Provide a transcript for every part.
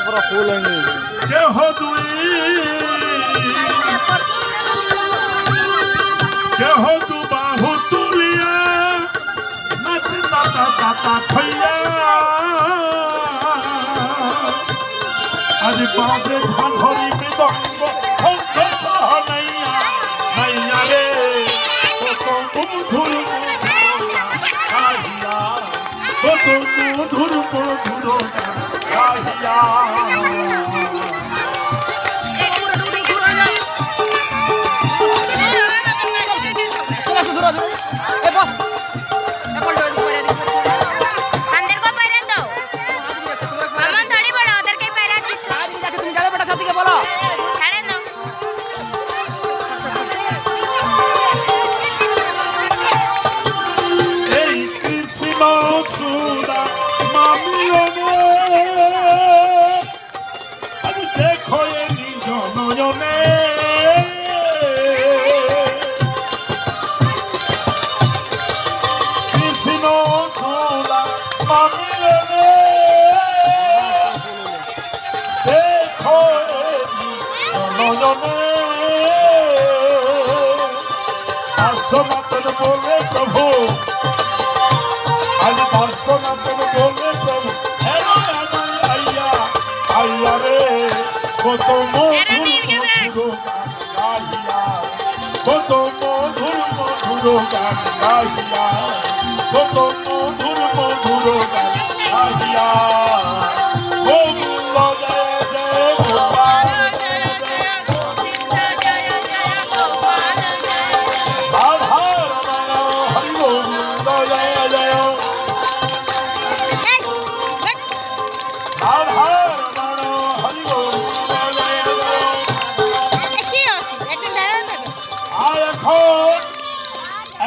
পুরো ফুল হয়নি কেহ দুই কেহ দু বাহু তুলিয়া নাচে দাতা দাতা থইয়া আজ বাজে ধান ধরি মৃদঙ্গ শঙ্খ সহ নাইয়া নাইয়া রে কত মধুর গাহিয়া কত মধুর মধুর গাহিয়া बोले प्रभु आज दर्शनाथन बोले प्रभु आइया आइया रे कत मधुर मधुर गाइया कत मधुर मधुर गाइया कत मधुर मधुर गाइया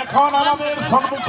এখন আমাদের সম্মুখে